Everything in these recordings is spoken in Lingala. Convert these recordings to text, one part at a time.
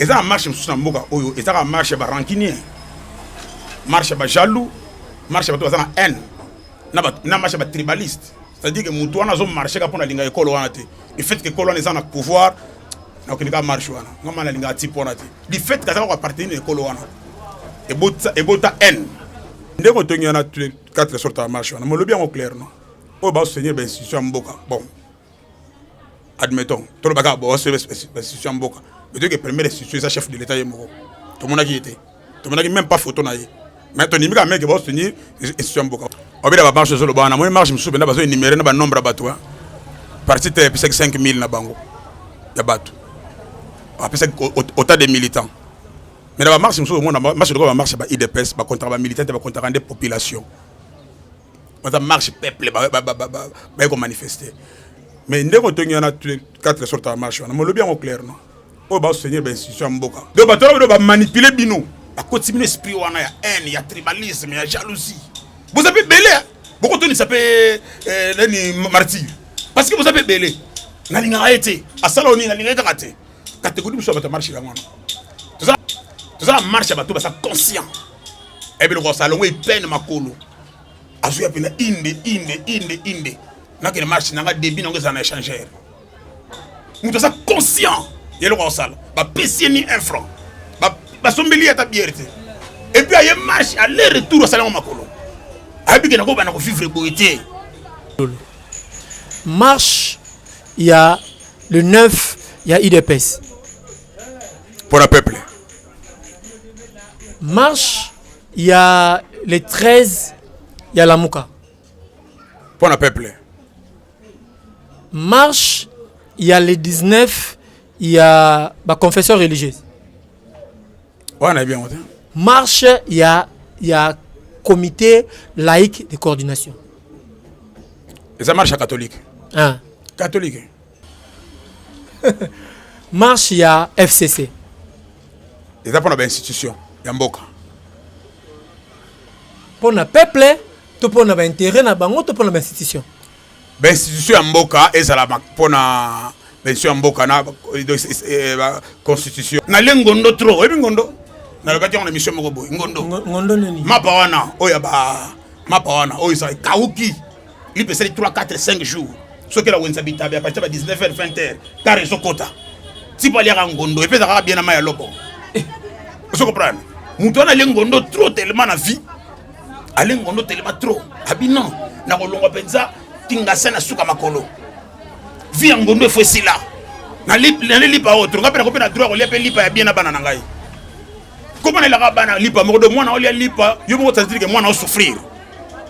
Et ça marche sur Mboka, et ça marche par rancunier, marche par jaloux, marche par toi, haine, n'a marche par tribaliste. C'est-à-dire que mon toit n'a pas marché pour la ligne école. Le fait que l'école est en pouvoir, n'a pas marché. Non, mais la ligne type on a dit. Le fait que ça va appartenir à l'école, et bota haine. Dès qu'on y a tous les 4 sortes de marche, on le bien au clair, non. On va soutenir l'institution Mboka. Bon, admettons, tout le bagage, on va soutenir l'institution Mboka. Mais que premier institution, c'est chef de l'État. Tout le monde a qui était. Tout le monde n'a même pas photo. Mais ton numéro qui va soutenir l'institution Mboka. On va marcher sur le banc. On va marcher sur le banc. On va numérer le nombre de bateaux. Parti de 5 000 na bango. Il y a bateau. On va autant de militants. Mais on va marcher sur le banc. On va marcher sur l'IDPS. On va contre les militants. On va contre les populations. On va marcher peuple. On va manifester. Mais dès qu'on a tous les 4 sortes de marche, on le bien au clair, non? On va soutenir l'institution Mboka. Donc, on va manipuler Bino. À continuer l'esprit, il y a haine, il y a tribalisme, il y a jalousie. Vous avez belé. Beaucoup de gens s'appellent martyr. Parce que vous avez belé. Na linga été. À Saloni, na linga été. Catégorie, vous avez marché là. Tout ça marche à bateau, ça conscient. Et puis le salon, il peine ma colo. Azu ya pena inde. N'a que marche, n'a pas de débit, n'a que ça n'a échangé. Nous sommes conscients. Il y a le roi sale. Bah, PC ni un franc. Bah, son bélier à ta biérité. Et puis, il y a une marche, aller-retour au salon Makolo. Avec un groupe, on a vivre beauté. Marche, il y a le 9, il y a IDPS. Pour le peuple. Marche, il y a le 13, il y a la Mouka. Pour le peuple. Marche, il y a les 19, il y a la confession religieuse. Ouais, on a bien. Marche, il y a comité laïque de coordination. Et ça marche à catholique. Hein? Catholique. Marche, il y a FCC. Et ça pour l'institution. Il y a Mboka. Pour le peuple, tout pour l'intérêt, tout pour l'institution. L'institution Mboka et ça la pour la l'institution Mboka na constitution. Na lengondo trop, et ngondo. Na le bâtiment de mission Mogobo, ngondo nini. Mapa wana, oya ba mapa wana, oya ça kauki. Il peut ser 3 4 5 jours. Ce que la wensa bitabe à partir de 19h 20h, car ils sont quota. Si pas lire ngondo, et puis ça bien na maya lobo. Vous comprenez? Mutona lengondo trop tellement na vie. Alengondo tellement trop. Abinon, na kolongo penza tinga na suka makolo. Vi ngondo fo sila. Na lipa autre, ngapena ko pena droit ko lipa lipa ya bien na bana ngai. Comment elle a bana lipa mo de moi na oli lipa, yo mo tazdire que moi na souffrir.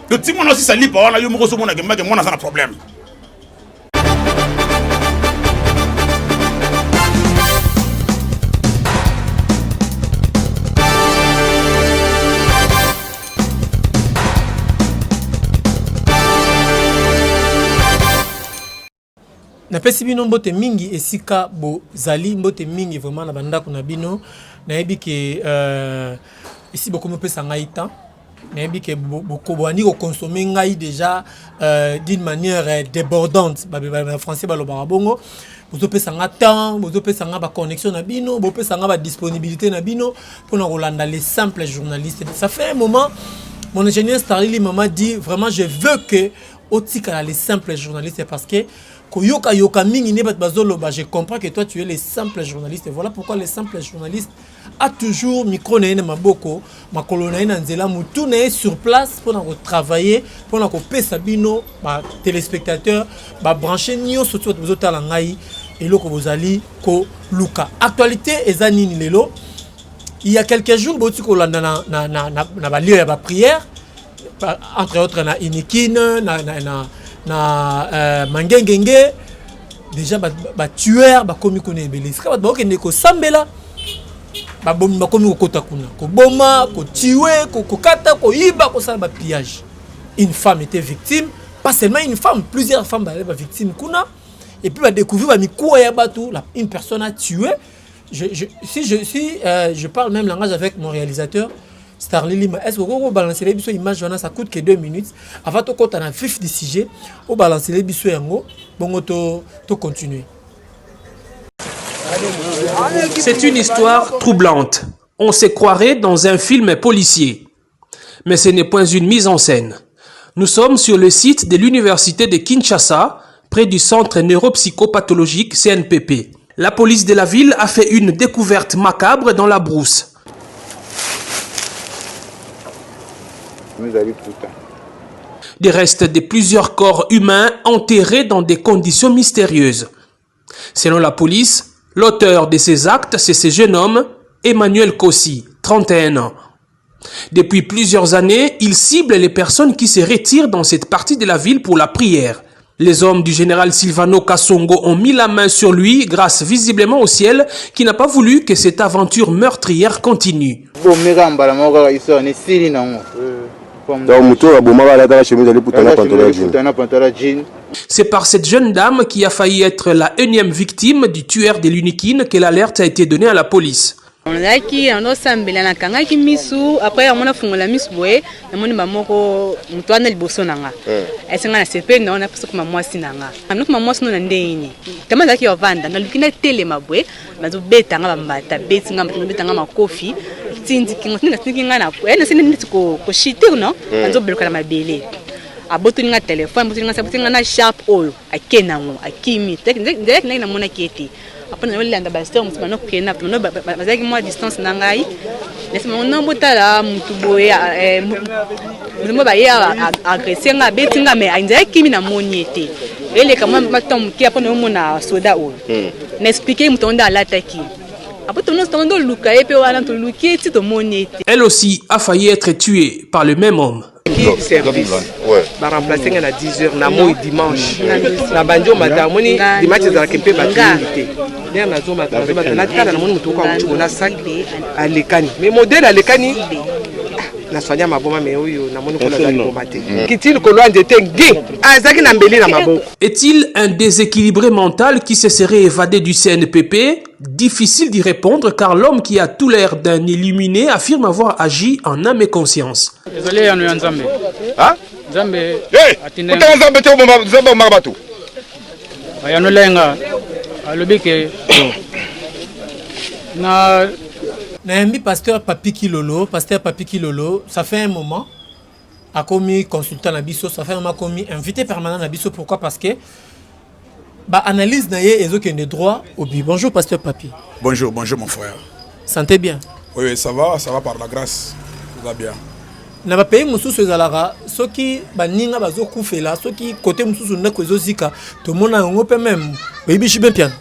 Le ti mo na aussi ça lipa wana yo mo ko so mona que moi na ça na problème. Na pesi bino mbote mingi esika bo zali mbote mingi vraiment na banda kuna bino na yebi ke ici beaucoup me pesa ngai temps na yebi ke beaucoup bani ko consommer ngai déjà d'une manière débordante ba français ba lo bongo bozo pesa nga temps bozo pesa nga ba connexion na bino bo pesa nga ba disponibilité na bino pour na rolanda les simples journalistes. Ça fait un moment mon ingénieur Starlili m'a dit vraiment je veux que otika les simples journalistes parce que Yoka mingi ne bazoloba, je comprends que toi tu es les simples journalistes. Et voilà pourquoi les simples journalistes a toujours micro na maboko, makolo na nzela mutu na sur place pour travailler, pour na ko pesa bino ba téléspectateurs, ba brancher nyo surtout bozotala ngai eloko bozali ko luka. Actualité ezanini lelo. Il y a quelques jours botu ko landa na ba lieu ya ba prière entre autres na Inikine na mangengenge déjà ba tueur ba komi kone ebele sika ba okende ko sambela ba bomi ba komi ko kota kuna ko boma ko tuer ko kata ko iba ko sala ba pillage. Une femme était victime, pas seulement une femme, plusieurs femmes ba victime kuna et puis ba découvrir ba mikuwa ya batu une personne a tué. Je parle même langage avec mon réalisateur Starlili, est-ce que vous balancez les bisous images, ça coûte que 2 minutes. Avant de compter un vif du sujet, vous balancez les bisous en haut, bon, to continuer. C'est une histoire troublante. On se croirait dans un film policier. Mais ce n'est point une mise en scène. Nous sommes sur le site de l'université de Kinshasa, près du centre neuropsychopathologique CNPP. La police de la ville a fait une découverte macabre dans la brousse. Des restes de plusieurs corps humains enterrés dans des conditions mystérieuses. Selon la police, l'auteur de ces actes, c'est ce jeune homme, Emmanuel Kossi, 31 ans. Depuis plusieurs années, il cible les personnes qui se retirent dans cette partie de la ville pour la prière. Les hommes du général Silvano Kasongo ont mis la main sur lui grâce visiblement au ciel qui n'a pas voulu que cette aventure meurtrière continue. C'est par cette jeune dame qui a failli être la énième victime du tueur de l'Unikine que l'alerte a été donnée à la police. On a qui on a sambela na kanga ki misu après on a fungola misu boye na moni mamoko mutwana liboso nanga esenga na sepe na ona puso kuma mwasi nanga anu kuma mwasi no ndeni kama zaki yovanda na lukina tele mabwe mazo beta nga bambata beti nga mutuna beta nga makofi tindi kinga na ena sene nditi ko shite no mazo beluka na mabele aboto ninga telefone boto ninga sabuti nga na sharp oyo akena ngo akimi ndek na mona kete après on landa baston on no kena no bazaki moi distance na ngai laisse mon nombre tala mutu boye mo ba ya agresser nga betinga me ainza kimi na moniete ele kama matom ki après no mona soda o n'expliquer mutu onda l'attaque après tout nous tondo luka et puis on a tout luki ti to moniete. Elle aussi a failli être tuée par le même homme. Service va remplacer à 10h na moi dimanche na banjo madame moni dimanche za kempe ba unité bien na zo madame na tala na moni mutu kwa mtu na sac alekani mais modèle alekani na sonya maboma mais oyo na moni ko na bomate kitili ko loande tengi azaki na mbeli na maboko. Est-il un déséquilibré mental qui se serait évadé du CNPP? Difficile d'y répondre car l'homme qui a tout l'air d'un illuminé affirme avoir agi en âme et conscience. Désolé, Yannou Nzambe. Hein? Nzambe. Atine. Putain, Nzambe tu Nzambe marabatu. Yannou lenga. Alobike. Na Naimbi pasteur Papi Kilolo, ça fait un moment a commis consultant na biso, ça fait un moment commis invité permanent na biso. Pourquoi? Parce que bah analyse naie et aucun droit au but. Bonjour pasteur Papi. Bonjour mon frère. Santé bien? Oui, ça va par la grâce. Tout va bien. Na ba pays mususu ezalara soki baninga bazo kufela soki côté mususu ndako ezozika to mona ngo pe même oyibishi be piano.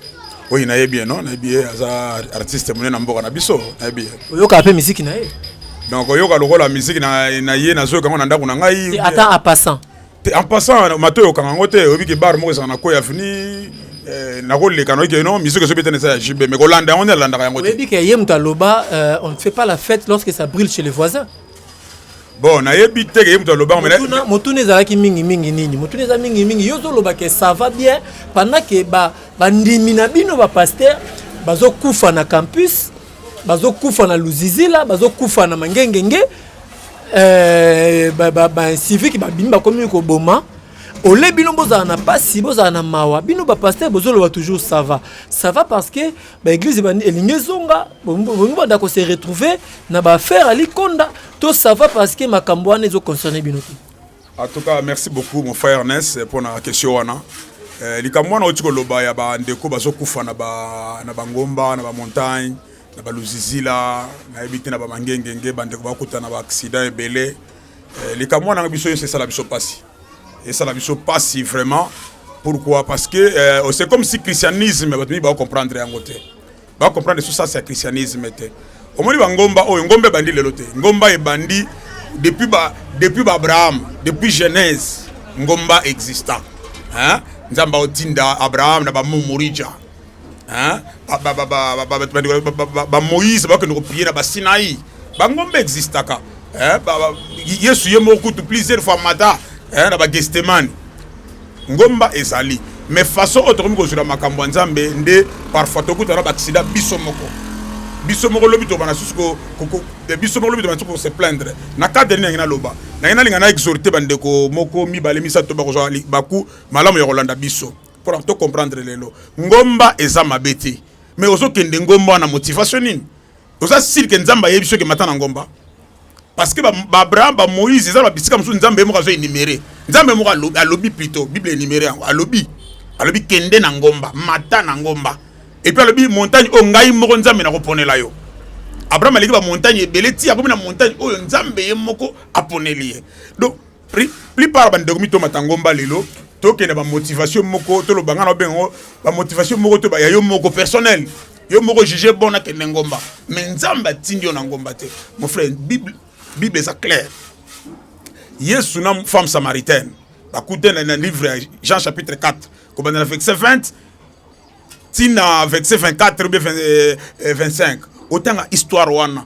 Oui, na bien non, na bien za artiste mona na mboka na biso, na bien. Oyoka pe musique na ye. Donc oyoka lokola musique na ye na zo kango na ndako na ngai. Attends en passant. En passant mato kango te obiki bar moko za na ko ya fini na ko le kanoi ke non musique so betene sa jibe mais ko landa on landa kango te. Obiki ye mutaloba on ne fait pas la fête lorsque ça brûle chez les voisins. Bon, na yebi te ke mutu loba mais motune ezalaki mingi nini motune za mingi yozo loba ke ça va bien pendant que ba ndimi na bino ba pasteur bazo kufa na campus bazo kufa na Luzizila bazo kufa na Mangengenge civique ba bimba komi ko boma ole bino boza na pasi boza na mawa bino ba pasteur bozo loba toujours ça va parce que ba église ba elingezonga bongo ba ko se retrouver na ba faire ali konda. Tout ça va parce que ma camboane est concerné binoki. En tout cas, merci beaucoup mon frère Ernest pour la question wana. Les camboane au tiko loba ya ba ndeko bazo kufa na ba ngomba na ba montagne na ba Luzizila na ebité na ba Mangengenge bandeko ba kuta na ba accident ebele. Les camboane na biso c'est ça la biso passi. Et ça la biso passi vraiment. Pourquoi? Parce que c'est comme si christianisme va comprendre en côté. Va comprendre tout ça c'est christianisme était. Au moins ngomba oh ngombe bandi lelote ngomba e bandi depuis Abraham depuis Genèse ngomba existant hein nzamba otinda Abraham na ba Morija hein ba Moïse ba que nous prier na ba Sinaï ba ngombe existaka hein Yesu yemo kutu plusieurs fois mata hein na ba Gethsemane ngomba ezali mais façon autre comme ko sur makambo nzambe nde parfois to kuta na ba accident biso moko bisomoko lobi to bana susko bisomoko lobi to bana susko se plaindre na cadre ni na loba na linga na exhorter bandeko moko mi balemisa to bako baku malamu ya Rolanda biso pour to comprendre lelo ngomba eza mabeti mais ozo kende ngomba na motivation nini oza sir ke nzamba yebi soki matana ngomba parce que ba Abraham ba Moïse za ba bisika musu nzamba yemo kazo énuméré nzamba yemo alobi plutôt bible énuméré alobi kende na ngomba mata na ngomba et puis alobi montagne o ngai moko nzambe na koponela yo Abraham aleki ba montagne ebele ti akomi na montagne oyo nzambe ye moko aponeli ye donc plupart ba ndokomi to matangomba lelo to kende ba motivation moko to lo bangana bengo ba motivation moko to ba ya yo moko personnel yo moko juger bon na kende ngomba mais nzamba tindio na ngomba te mon frère Bible est clair. Yesu na femme samaritaine. Ba koute na livre Jean chapitre 4, comme dans le verset 20 tina verset 24 ou 25. Autant histoire wana.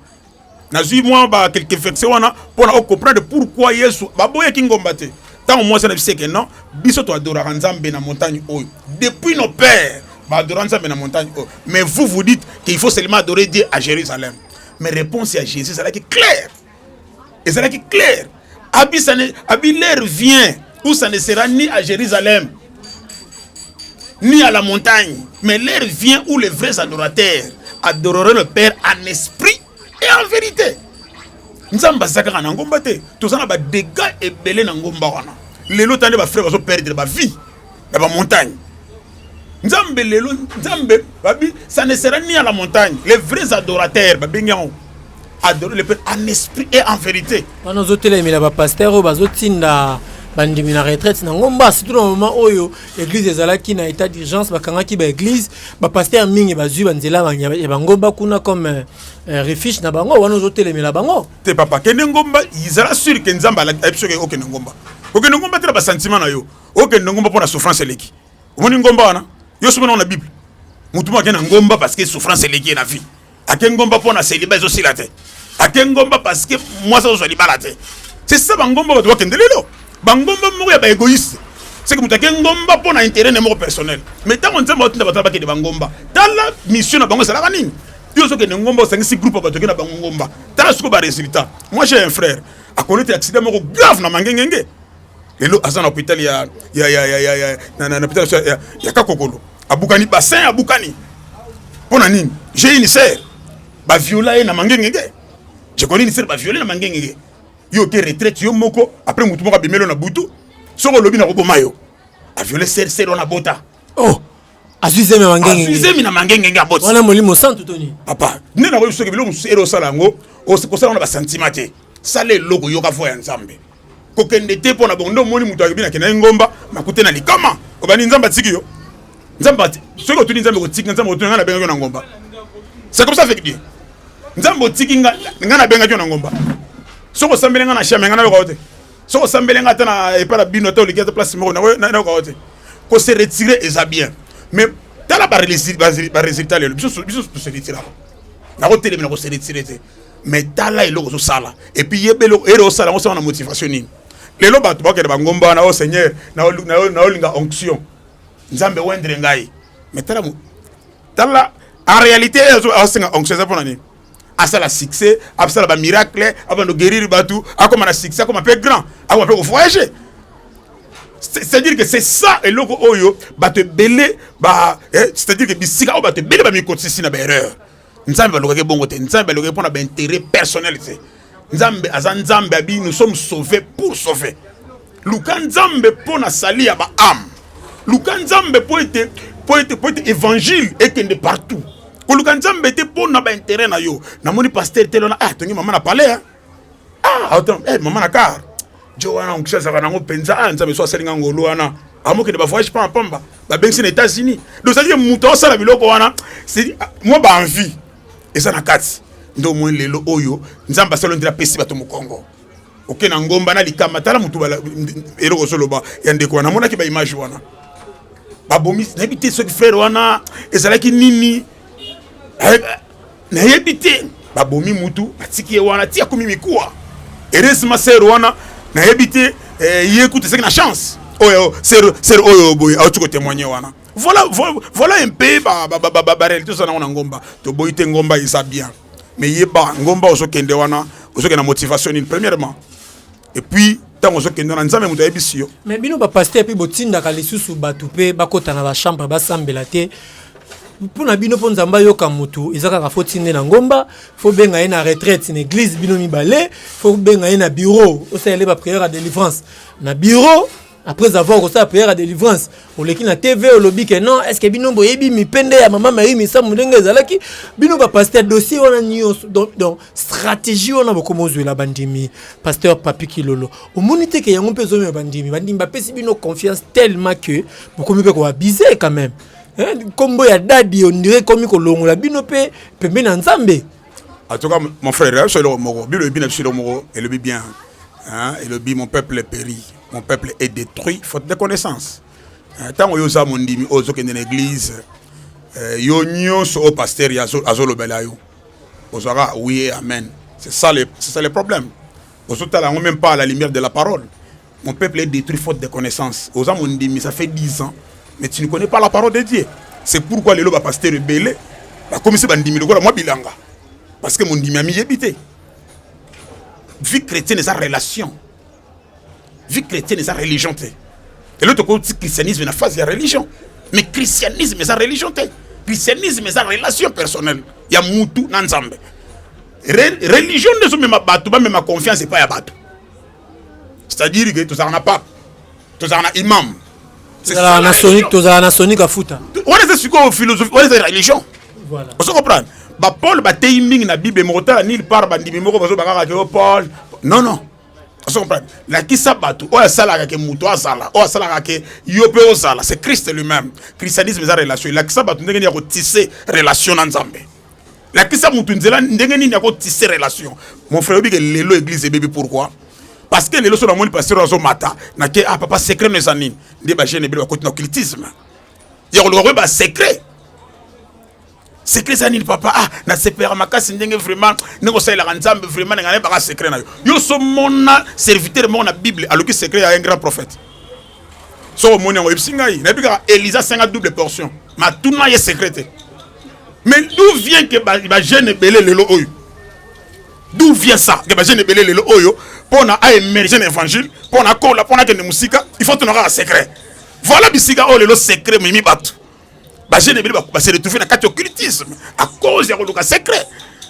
Na zui moi ba quelques versets wana pour comprendre pourquoi Yesu ba boye ki ngomba te. Tant moi ça ne sait que non, biso to adorer Nzambe na montagne oyo. Depuis nos pères, ba adorer Nzambe na montagne oyo. Mais vous dites qu'il faut seulement adorer Dieu à Jérusalem. Mais réponse à Jésus, c'est là qui est clair. Et c'est là qui est clair. Abi l'air vient où ça ne sera ni à Jérusalem, ni à la montagne. Mais l'air vient où les vrais adorateurs adoreront le Père en esprit et en vérité. Nzamba zakaka na ngomba te. Tozana ba dégâts et belé na ngomba wana. Lelo tande ba frère bazo perdre ba vie na ba montagne. Nzambe lelo Nzambe babi ça ne sera ni à la montagne. Les vrais adorateurs ba bengian adorer le Père en esprit et en vérité. On a zotelé mais la pasteur au bazotinda bandimi na retraite na ngomba surtout au moment oyo église ezalaki na état d'urgence bakangaki ba église ba pasteur mingi bazui banzela ba ngomba kuna comme refuge na bango wana zotelé mais la bango. Te papa kende ngomba izala sûr que nzamba la episode okende ngomba. Okende ngomba te ba sentiment na yo. Okende ngomba pour la souffrance eleki. Omoni ngomba wana yo somo na Bible. Mutu ma kende ngomba parce que souffrance eleki na vie. Akengomba pour na célibat aussi la tête. Akengomba parce que moi ça je pas la tête. C'est ça bangomba doit kende lelo. Bangomba moko ya ba égoïste. C'est que mutakengomba pour na intérêt némo personnel. Mais tant on nzamba otinda batala bakende bangomba. Dans la mission na bango c'est la nini. Yo so kende ngomba c'est un groupe ba tokena bangomba. Tala suko ba résultat. Moi j'ai un frère a connu un accident moko grave na mangengenge. Lelo azana hôpital ya hôpital ya Kakokolo. Abukani bassin abukani. Pona nini? J'ai une sœur. Ba viola na mangengenge. Je connais une sœur ba violer na mangengenge. Yo ke retraite yo moko après mutu moko bimelo na butu. Soko lobi na roboma yo. A violer sœur na bota. Oh. Azuize me mangengenge. Azuize na mangengenge abota. Wana molimo santu toni. Papa, ne na bo soki biloko ero salango, o se kosala na ba sentiment te. Sale logo yo ka voya Nzambe. Ko kende te pona bondo moni mutu akibina kena ngomba makute na likama. Obani Nzamba tiki yo. Nzamba soki otuni Nzambe ko tiki Nzambe otuni na benga yo na ngomba. C'est comme ça avec Dieu. Nzambo tiki nga na benga yo na ngomba. Soko sambele nga na chama nga na ko te. Soko sambele nga ta na e para bino to likete place mo na ko te. Ko se retirer eza bien. Mais dans la résultat le biso se retirer. Na ko télé na ko se retirer te. Mais tala elo ko sala. Et puis yebelo ero sala on na motivation ni. Lelo bato ba ke ba ngomba na o Seigneur na olinga onction. Nzambe wendre ngai. Mais tala en réalité on onction ça pour nani. À la succès, à la miracle, avant de guérir batou, à comme un succès, comme un peu grand, à comme un peu voyager. C'est-à-dire que c'est ça et logo oyo, bah te belé, bah, c'est-à-dire que bisika ou bah te belé bah mi côté si na erreur. Nzambe lo ke bongo te, nzambe lo ke pour na intérêt personnel te. Nzambe azanzambe abi nous sommes sauvés pour sauver. Lukan nzambe pour na sali ya ba âme. Lukan nzambe pour être évangile et que de partout. Koluka Nzambe te pour na ba intérêt na yo. Na moni pasteur telona tongi maman na parler hein. Attends, maman na car. Joana on kisa na ngo penza Nzambe so aselinga ngolo wana. Amoke de ba voyage pas en pamba. Ba bengi na États-Unis. Donc ça dit muto sala biloko wana, c'est moi ba envie. Et ça na kati. Ndo mo lelo oyo Nzambe sala ndira pesi bato mu Congo. OK na ngomba na likama tala mutu bala ero solo ba ya ndeko na mona ki ba image wana. Ba bomi na bité ce frère wana ezala ki nini na yebite babomi mutu atiki wana tia komi mikuwa eresma ser wana na yebite yekuti c'est une chance oyo ser oyo boy a tuko témoigner wana voilà un peu ba réalité ça na ngomba to boyite ngomba isa bien mais yeba ngomba oso kende wana oso kena motivation une premièrement et puis tant oso kende na Nzambe mutu yebisio mais bino ba pasteur puis botinda ka lisusu batupe bakota na ba chambre ba sambela te pour na bino pon nzamba yoka mutu ezaka ka fotinde na ngomba faut benga na retraite na église bino mibale faut benga na bureau au sein ba prière à délivrance na bureau après avoir reçu la prière à délivrance au leki na TV au lobby que non est-ce que bino boyebi mi pende ya maman Marie mi sa mundenge ezalaki bino ba pasteur dossier wana nyos donc stratégie wana bokomo la bandimi pasteur Papi Kilolo au monité que yango pezo me bandimi ba pesi bino confiance tellement que bokomi pe ko abuser quand même. Combo ya dadi on dirait comme kolongo la bino pe pembe na nzambe. En tout cas mon frère c'est le moro bi le bi na sur le moro et le bi bien hein et le bi mon peuple est péri mon peuple est détruit faute de connaissance tant yo za mondimi ozo kende na église yo nyonso au pasteur ya azolo belayo ozara oui amen c'est ça le problème ozo tala même pas à la lumière de la parole mon peuple est détruit faute de connaissance oza mondimi ça fait 10 ans. Mais tu ne connais pas la parole de Dieu. C'est pourquoi les lois pasteur rebelle, comme si bandimi le moi bilanga. Parce que mon dimi a mis habité. Vie chrétienne est sa relation. Vie chrétienne est sa religion. Et l'autre côté christianisme est une phase de religion. Mais christianisme est sa religion. Christianisme est sa relation personnelle. Il y a moutou nanzambe. Religion ne sont même pas même ma confiance n'est pas à battre. C'est-à-dire que tout ça n'a pas. Tout ça n'a imam. C'est la nationale à fouta. On est sur quoi philosophie, on est sur la religion. Voilà. On se comprend. Bah Paul ba timing na Bible morta ni par bandi moko bazo bakaka ke Paul. Non non. On se comprend. La qui sabatu o sala ke muto asala, o sala ke yope o sala, c'est Christ lui-même. Christianisme za relation. La qui sabatu ndenge ni ya ko tisser relation na Nzambe. La qui sa mutu nzela ndenge ni ya ko tisser relation. Mon frère obi ke lelo église bébé pourquoi? Parce que les leçons de mon pasteur Ozo Mata, n'a que ah papa secret mes amis, des bâchés ne bien côté occultisme. Il y a le roi secret. Secret ça ni papa ah na sepera makasi ndenge vraiment négocier la nzambe vraiment ngane ba secret na yo. Yo so mona serviteur mon na Bible alors que secret a un grand prophète. So moni ngo ipsingai, na bika Elisa 5 double portion. Ma tuna ye secret. Mais d'où vient que ba jeune belé lelo oyo? D'où vient ça? Que ba jeune belé lelo oyo? Pour na émerger l'évangile, pour na kola, pour na que musica, il faut tenir un secret. Voilà bisika oh le secret mimi batu. Ba je ne ba se retrouver dans quatre occultisme à cause de le secret.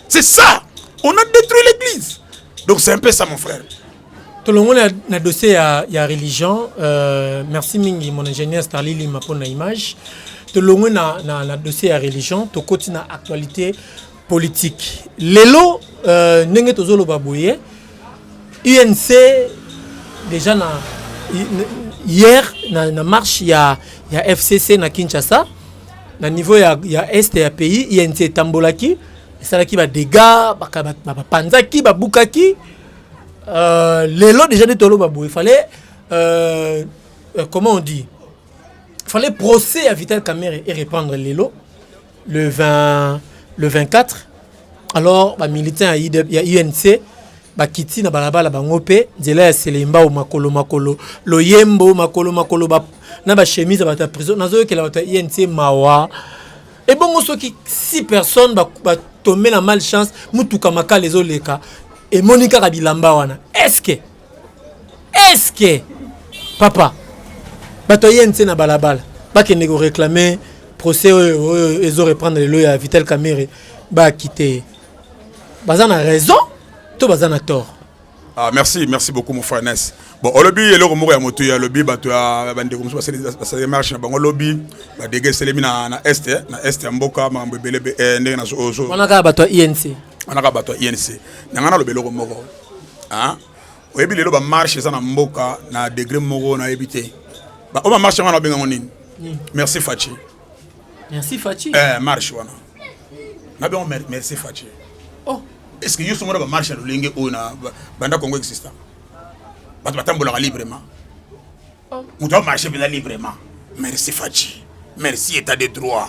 C'est ça. On a détruit l'église. Donc c'est un peu ça mon frère. Tout le monde a dossier à religion. Merci mingi mon ingénieur Starly Lima pour la image. Tout le monde a dossier à religion. Tout continue à actualité politique. Lelo n'engé tozolo baboye. UNC déjà hier na marche ya FCC na Kinshasa na niveau ya est ya pays UNC tambolaki esalaki ba dégâts ba panzaki ba bukaki lelo déjà de tolo babou il fallait comment on dit il fallait procès à Vital Kamerhe et reprendre lelo le 24 alors ba militants ya UNC bakiti na balabala bangope nzela ya selemba o makolo loyembo makolo ba na ba chemise ba ta prison nazo ke la ta INC mawa et bon soki 6 personnes ba tomber na malchance mutuka makala ezoleka et Monica Kabilamba wana est-ce que papa ba to INC na balabala ba ke nego réclamer procès ezo reprendre le loya Vital Kamerhe ba quitter bazana raison. Ah, merci beaucoup mon frère Ness. Bon, au lobby, il y a le mot à moto, il y a le lobby, bah tu as bandé comme ça, ça démarche. Bon, au lobby, bah dégué c'est les mina na est en boka, ma bébé ndé na zo. On a qu'à battre INC. On a qu'à battre INC. N'angana le bélo moko. Hein? Au lobby, le lobby marche ça na boka, na degré moko na habité. Bah on va marcher on a bien ngonin. Merci Fachi. Merci Fachi. Marche wana. Na bien merci Fachi. Oh. Est-ce que vous avez marché le lingue ou na banda Congo existant? Parce que vous librement. Vous devez marcher librement. Merci Fachi. Merci état de droit.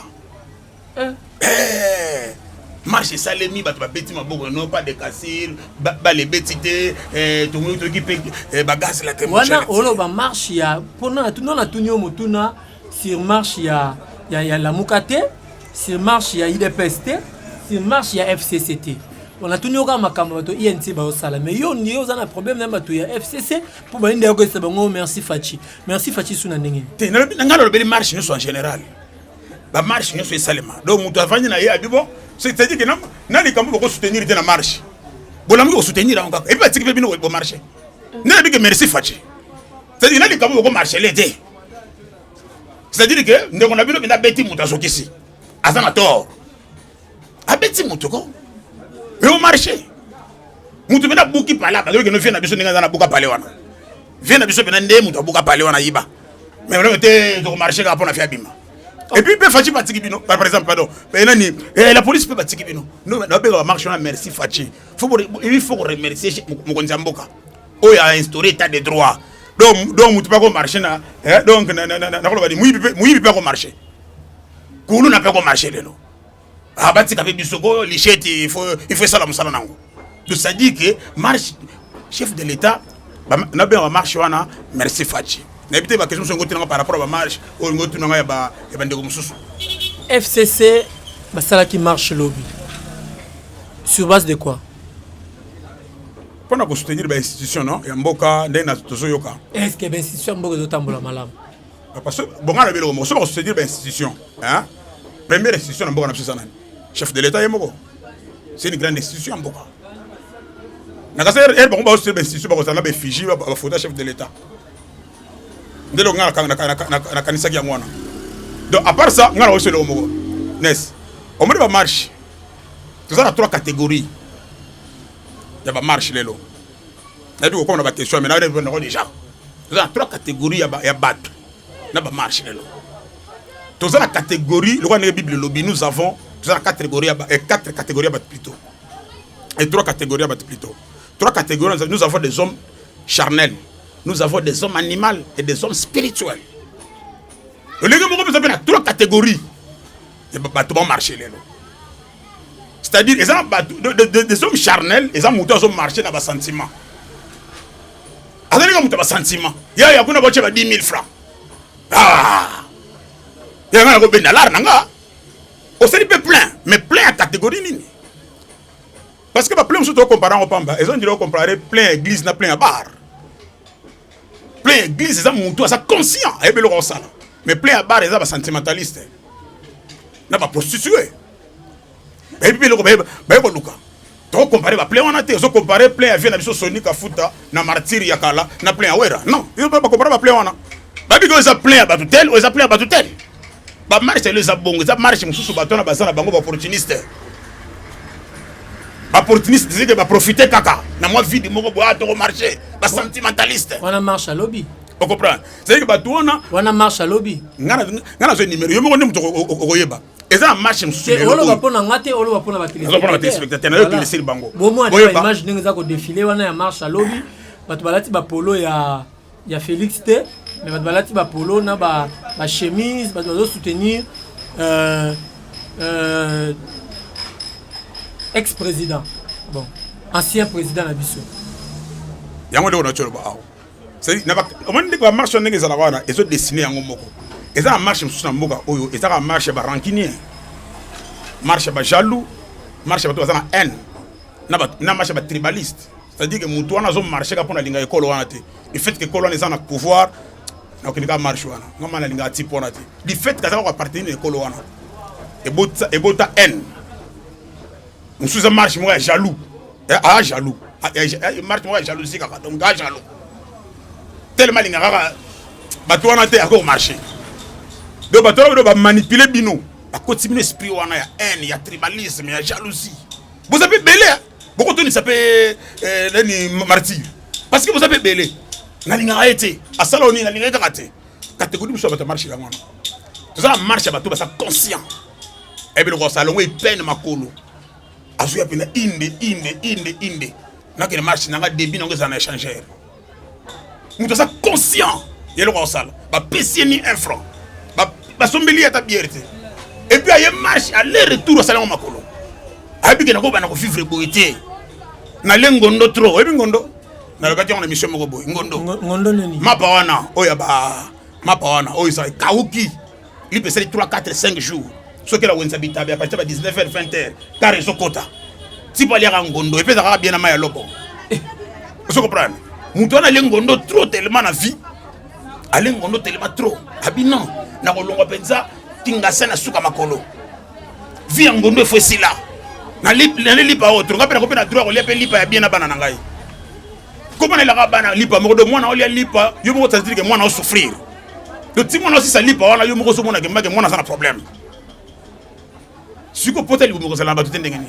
Marcher ça les mi battre petit ma beaucoup non pas de casser les bêtises tout le monde qui paye bagage la témoin. Wana olo ba marche ya pona tout non na tunyo motuna sur marche ya la Mukate, sur marche ya IDPST, sur marche ya FCCT. On a tenu au makambo to INC ba osala mais yo ni yo zana problème na bato ya FCC pour ba inde ko merci Fachi suna ndenge te na ngalo le marche en général ba marche nyonso esalema donc mutu avandi na ye abi bon c'est-à-dire que na likambo boko soutenir te na marche bolamu ko soutenir en kaka et puis batiki pe bino ko marcher na bi que merci Fachi c'est-à-dire na likambo boko marcher l'été c'est-à-dire que ndeko na bino bina beti mutu azokisi azana tort abeti mutu ko et au marché mutu bina buki pala ba que no vient na biso ninga na buka pale wana vient na biso bina nde mutu buka pale wana yiba mais on était au marché pour na fiabima. Et puis Fachi batiki bino par exemple pardon la police peut batiki bino nous on marche on merci Fachi il faut remercier Mokonzi Mboka il a instauré état de droit donc mutu pas ko marcher na donc na ko badi muyi pas ko marcher kulu na pas ko marcher lelo abatika pe bisogo licheti il faut ça la musala nango donc ça dit que marche chef de l'état na bien marche wana merci Fachi. N'habitez pas question par rapport à la marche ou FCC, ça qui marche lobby. Sur base de quoi? Pour soutenir l'institution, non? Il y a un boka, est-ce que l'institution est tambola malam? Parce que bon, on a soutenir l'institution. Première institution, chef de l'État, c'est une grande institution. On a soutenir l'institution, on a Fiji, on a chef de l'État. Donc à part ça, on a aussi le homo. N'est-ce? On va marche. Tout ça, il y a 3 catégories. Il y a marche les lots. Il y a des questions, mais on a déjà. Tout ça, 3 catégories, il y a battre. Il y a marche les lots. Tout ça, la catégorie, le Bible lobby, nous avons 4 catégories à battre plutôt. Et 3 catégories à battre plutôt. 3 catégories, nous avons des hommes charnels. Nous avons des hommes animaux et des hommes spirituels. Le légume, vous avez 3 catégories. Et tout va marcher. C'est-à-dire, des hommes charnels, des hommes qui ont marché dans le sentiment. Ils ont un sentiment. Il y a 10 000 francs. Il y a un peu de l'argent. On s'est dit plein, mais plein à catégorie. Parce que plein, surtout comparant au Pamba, ils ont dit comparer plein à église, plein à bar. Plein d'églises, ils sont conscients. Mais plein à bar, ils sont sentimentalistes. Ils sont prostitués. Et puis, ils ont comparé plein à ils ont comparé plein à vie, ils ont Sonic à Fouta, na Martyr Yakala, na plein à Wera. Non, ils ne peuvent pas comparer plein à ils ont plein à Batoutel, ils ont plein à Batoutel. Ils marchent, ils ont bon, ils marchent, ils sont bateau, ils sont opportunistes. Opportuniste, c'est que va profiter caca. Na moi vie de mon bois de marché, ba sentimentaliste. On a marche à lobby. On comprend. C'est que ba tuona. On a marche à lobby. Ngana zo numéro. Yo mo ndem to okoyeba. Eza marche msusu. Olo va pona ngate, olo va pona ba téléspectateur. Na yo laisser le bango. Bon moi la image ndenge za ko défiler wana ya marche à lobby. Batu balati ba polo ya Félix T, mais batu balati ba polo na ba chemise, batu bazo soutenir ex-président, bon, ancien président Nabiso. Il y a un peu de c'est on dit que la marche n'est pas là, ils ont dessiné en moko. Ils ont marché sur un moka, ils ont marché par rancunier, marche par jaloux, marche par toi haine, n'a marché par tribaliste. C'est-à-dire que nous tournons à marcher pour la ligne école. Le fait que l'école est en pouvoir, donc il n'y a pas de marche. Le fait que ça va appartenir à l'école, et bota haine. Nous sommes marche, moi jaloux. Ah jaloux. Marche, moi jalousie, donc ah jaloux. Tellement il y a bateau en terre encore marché. Donc bateau va manipuler bino. À côté de l'esprit, il y a haine, il y a tribalisme, il y a jalousie. Vous avez belé. Beaucoup de gens s'appellent martyr. Parce que vous avez belé. Na linga été. À Saloni, na linga raté. Catégorie sur votre marché là. Tout ça marche à bateau, ça conscient. Et bien le salon il peine ma colo. Azuya pena inde. Na que marche na débit na ngeza na échangeur. Tout ça conscient. Il le rosal. Ba pesier ni 1 franc. Ba sombeli ta bierte. Et puis il marche aller retour au salon ma colo. Abi na ko bana ko vivre boité. Na lengondo trop. Et puis ngondo. Na le gati on émission moko boy. Ngondo nini. Mapa wana oya ba. Mapa wana oya sa kauki. Il peut ser 3 4 5 jours. Ce que la Wensa Bitabe à partir de 19h 20h car ils sont quota. Si pas les rangondo et puis ça va bien à ma lobo. Vous comprenez? Mouton a lengondo trop tellement na vie. A lengondo tellement trop. Abi non. Na kolonga penza Kingasa na suka makolo. Vi ngondo fo sila. Na lipa autre. Ngapena ko pena droit ko lepe lipa ya bien na bana ngai. Comment elle a bana lipa mo do mwana oli lipa yo mo tazidi ke mwana o souffrir. Le petit mwana aussi ça lipa wana yo mo so mona ke mwana ça na problème. Siko potel mo ko ça la batute ndengani.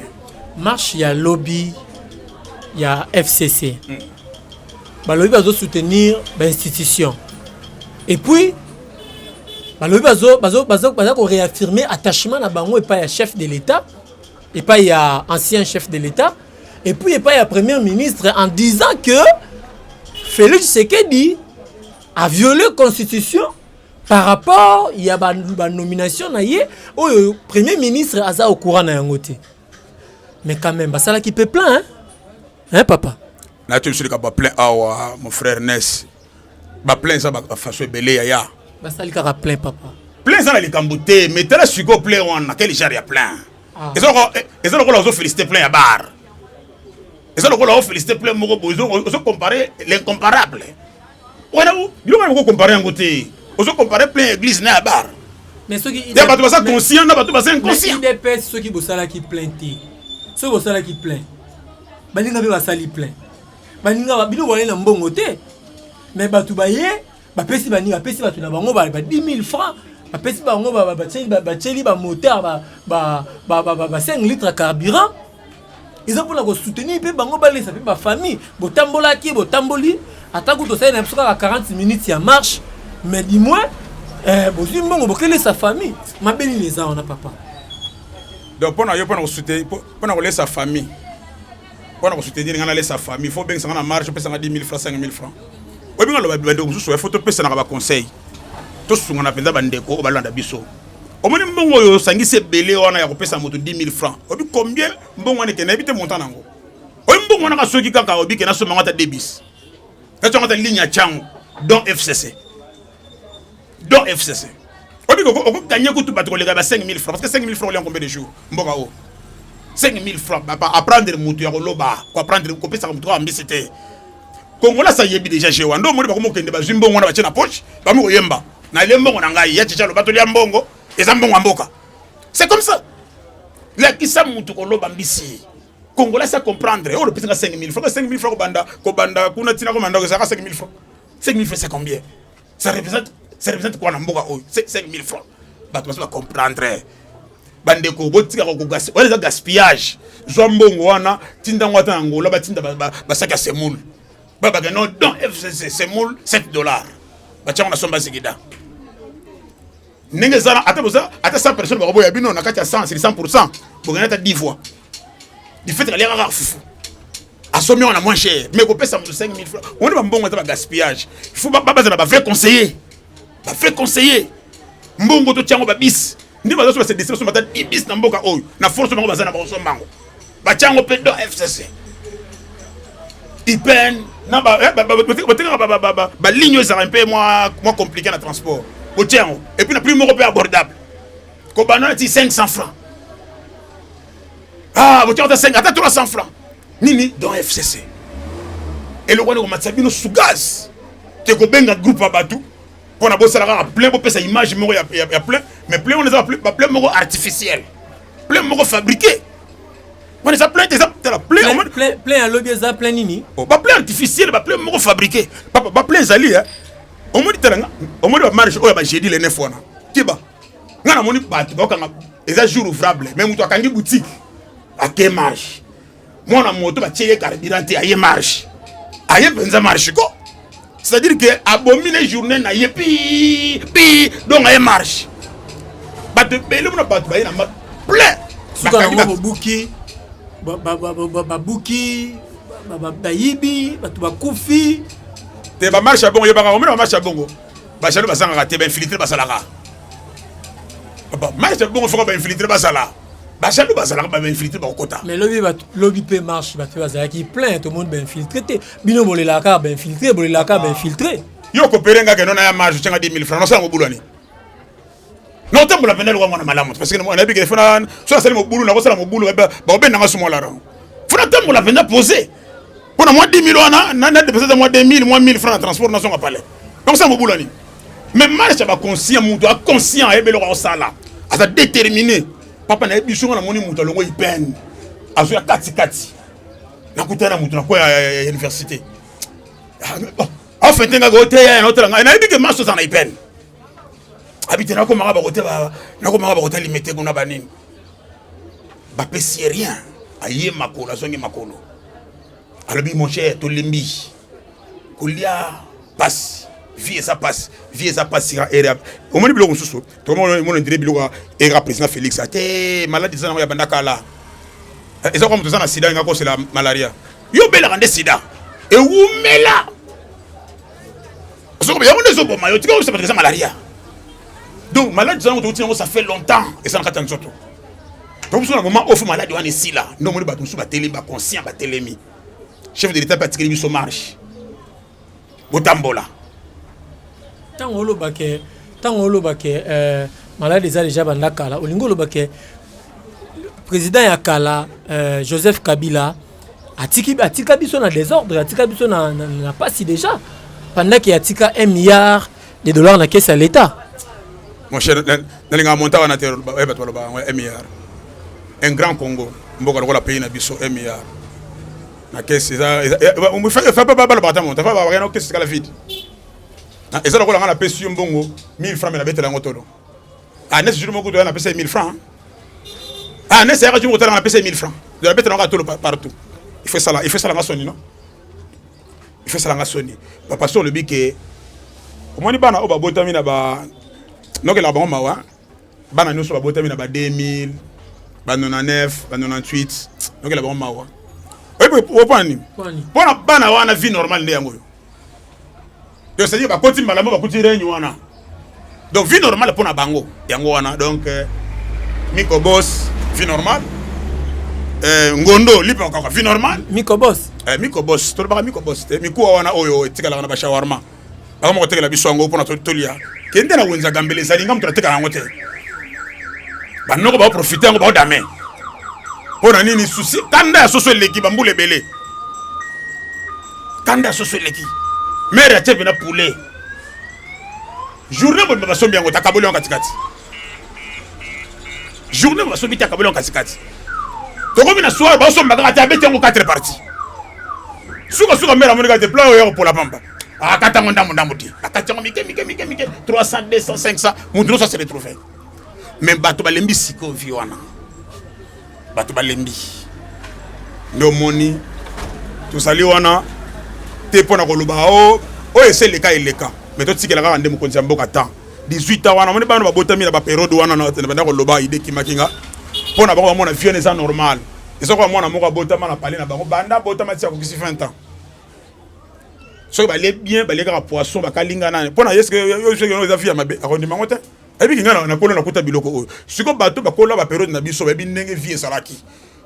Marche ya lobby ya FCC. Ba lobby va soutenir ba institution. Et puis ba lobby va réaffirmer attachement na bango et pas ya chef de l'État et pas ya ancien chef de l'État. Et puis, il n'y a pas un premier ministre en disant que Félix Tshisekedi a violé la Constitution par rapport à la nomination où le premier ministre a au courant de côté. Mais quand même, ça là qui peut plein, hein, papa? Là, tu sais que plein, mon frère Ness, plein ça va faire belé ya. Ça là plein, papa. Plein ça les cambouté, mais tu as su que plein on a quel genre il y a plein. Et ça, on a félicité plein à bar. Et ça, on a félicité plein de gens. Comparer l'incomparable. On a comparé un côté. On a comparé plein d'églises à bar. Mais ceux qui. Il y a pas de ça conscient, il y a pas de ça inconscient. Il y a ceux qui bossent qui plaignent. Ceux qui bossent qui plaignent. Ils n'ont pas sali plein. Ils n'ont pas bon côté. Mais tu vas y aller. Pesi bani, pesi batu na bango 10 000 francs. Pesi bango ba moteur 5 litres de carburant. Ils ont pour la soutenir pe bango ba laisser ba famille, botambola ki botamboli, atako to ça na à 40 minutes ya marche, mais dis-moi bozi mbongo bokele sa famille. Ma belle les a on a papa. Donc pour na soutenir, pour na laisser sa famille. Pour na soutenir ngana laisser sa famille, faut bien que ça na marche pe ça 10 000 francs, 5 000 francs. Obi ngalo ba bando mususu il faut to pesa na ba conseil. To sunga na penza bandeko o balanda biso. Omoni mbongo yo sangise belé wana ya kopesa moto 10 000 francs. Obi combien mbongo wana ke na ebite montant nango. Obi mbongo wana ka soki kaka obi ke na so mangata debis. Ka to ngata ligne ya chango don FCC. Don FCC. Obi ko gagner ko tout bato le gaba 5 000 francs parce que 5 000 francs en combien de jours? Mboka o. 5 000 francs ba apprendre moto ya loba, ko apprendre ko pesa moto ambi c'était. Kongola ça yebi déjà chez wando moni ba ko mokende ba zimbongo wana ba tena poche, ba mo yemba. Na le mbongo na ngai ya chicha lo bato ya mbongo. C'est comme ça. Là, qui ça moutou ko loba mbisi. Congolais ça comprendre. Oh, le petit 5 000 francs. 5 000 francs ko banda kuna tina ko manda ko ça 5 000 francs. 5 000 francs c'est combien? Ça représente quoi na mboka oh 5 000 francs. Bah tu vas comprendre. Bande ko botika ko gaspillage. Wala gaspillage. Zo mbongo wana tinda ngwata ngola ba tinda ba saka semoul. Ba ba non dans FCC semoul $7. Ba tia on a somba zigida. N'engezana ata 100 personnes ba boya bino na kati ya 100 c'est 100%. Bogana ta 10 fois. Du fait que les rares foufou. Assommé on a moins cher, mais ko pesa 5 000 francs. On va mbongo ta gaspillage. Il faut ba bazana ba vrai conseiller. Ba vrai conseiller. Mbongo to tiango ba bis. Ndi ba zo se décision ba ta bis na mboka oyo. Na force bango bazana ba osombango. Ba tiango pe do FCC. Ipen na ba ligne ça un peu moins compliqué na transport. Et puis, le prix européen abordable. Kobana dit 500 francs. Ah, vous avez 5, attends 300 francs. Nini dans FCC. Et le roi de Matsabino sous gaz. Tu es un groupe à Batou. Pour la bosse à plein, pour sa image, il y a plein. Mais plein, on les a plein de artificiels. Plein de fabriqués. On les a plein, plein à lobby, plein nini. Pas plein artificiel, plein de fabriqués. Pas plein zali, hein. On me dit on me dit marche oh j'ai dit les 9 fois na tiba ngana moni batu ba kanga eza jour ouvrable même mutu akangi boutique à quelle marche moi na moto ba tiye carburant aye marche aye benza marche ko c'est à dire que abomine journée na yepi donc aye marche batu bele mona batu ba na plein suka ngo buki ba buki ba yibi batu ba kufi te ba marche bongo yeba ko mena marche bongo ba jalo ba sanga te ba infiltrer ba salaka ba marche bongo foko ba infiltrer ba sala ba jalo ba salaka ba infiltrer ba kota mais lobby pe marche ba te ba za qui plein tout le monde ba infiltrer te bino bolela ka ba infiltrer bolela ka ba infiltrer yo ko perenga ke non na marche tanga 10 000 francs no sa ngo bulani non te mbola penel wango na malamu parce que mo na bi ke fona so sala mo bulu na ko sala mo bulu ba ben na sumo la ro fona te mbola penel poser. Pour moi 10 000 on a dépassé moi 2 000 moi 1000 francs de transport nation à palais. Donc ça me boulani. Mais marche ba conscient muto conscient e belo ko sala. aza déterminé papa na biso na moni mutu longo ipen azo ya kati nakutana mutu na kwa ya université en fait nga gote ya notre nga na bike maso za na ipen habite na ko maka ba gote limité kuna banini ba pesi rien aye makolo zongi makolo alobi mon cher to limbi kulia passe vie ça passe era au moins biloko susu to mon dire biloko era président Félix ate maladie ça na ya bandaka la eza comme ça na sida ngako c'est la malaria yo bela rende sida e umela so bien on est au mayo tika ça parce malaria donc maladie ça fait longtemps et ça na katan soto donc sur un moment off maladie on est si là non mon bato su ba télé ba conscient ba télémi chef de l'état patikeli biso marche botambola tango lobake malade eza déjà bandakala olingo lobake président ya kala Joseph Kabila atika biso na désordre atika biso na pasi déjà pendant qu'il atika $1 milliard na caisse à l'état. Mon cher nalinga monta wana te ba to ba $1 milliard un grand Congo mboka lokola pays na biso $1 milliard na caisse on me fait pas le bâtiment ta pas rien caisse la vide et ça lokola ngana pesi mbongo 1000 francs na betela ngotolo ah nest jour moko to na pesi 1000 francs ah nest jour moko to na pesi 1000 francs de la betela ngotolo partout il fait ça la ngasoni non il fait ça la ngasoni papa sur le bique comment ni bana oba botami na ba donc la bango mawa bana nyoso ba botami na ba 2000 ba 99 ba 98 donc la bango mawa opani pona bana wana vie normale ndeyango donc c'est dire ba koti malamo ba koti renyu wana donc vie normale pona bango yango wana donc Miko Boss vie normale ngondo lipa kwa vie normale Miko Boss to ba Miko Boss te Miko wana oyo etikala na ba shawarma ba mo tekela biso ngo pona tolia kende na wenza gambele zalinga mtu ateka yango te ba noko ba profiter ngo ba dame pona nini souci kanda ya soso leki bambule belé kanda ya soso leki mère atepe na poulet journée bon ba sombi yango takaboli en katikati journée ba sombi takaboli en katikati to comme na soir ba somba ka tabete ngo 4 parties suka mère amonika te plan yo pour la pamba akata ndambo ti akata mike 300 200 500 mundo ça se retrouver même bato balembi siko viwana bato balembi ndo moni to sali wana te pona ko luba o ese leka mais to tikela ka ndemo konza mboka ta 18 ans wana moni bana babotami na ba période wana na banda ko loba ide kimakinga pona ba mona vieux c'est normal eso ko mona moko botama na parler na bango banda botama tia ko 20 ans so ba le bien ba le ka poisson ba kalinga na pona est-ce que yo za fia mabe akondi mangote ebi kinga na kolo na kuta biloko oyo siko bato ba kola ba période na biso ba bi ndenge vie salaki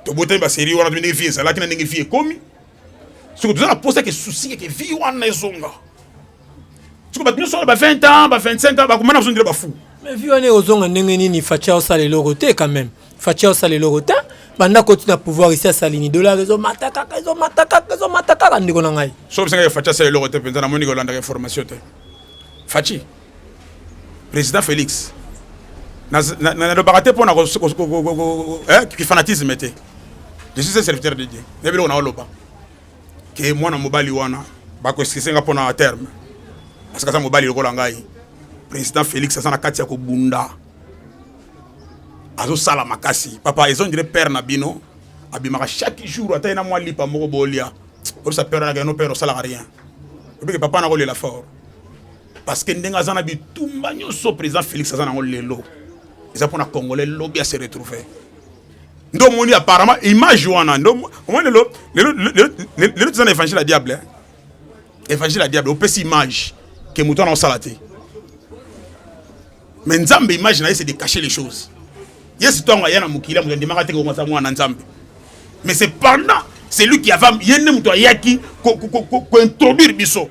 to botami ba série wana ndenge vie salaki na ndenge vie komi siko tu za poser que souci que vie wana ezonga siko ba tino so ba 20 ans ba 25 ans ba komana so ndire ba fou mais vie wana ezonga ndenge nini facha osala loko te quand même facha osala loko te banda continue à pouvoir ici à salini dollar ezo mataka ndiko na ngai so bisenga facha sala loko te penza na moni ko landa information te fachi président Félix na le baraté pour qui fanatisme était je suis un serviteur de Dieu ne bilo na oloba que moi na mobali wana ba ko eskisenga pona à terme parce que ça mobali lokola ngai président Félix ça na kati ya ko bunda azo sala makasi papa ils ont dire père na bino abimaka chaque jour ata na moi lipa moko bolia pour ça père na no père sala rien que papa na ko la fort parce que ndenga zana bitumba nyoso président Félix azana ngo lelo eza pona congolais lobby a se retrouver ndo moni apparemment image wana ndo moi le zana évangile à diable évangile à diable opesi image que muto na salate mais nzambe image na c'est de cacher les choses yes tonga yana mukila mu ndimaka te ko ngasa mwana nzambe mais c'est pendant c'est lui qui avait yene muto yaki ko introduire biso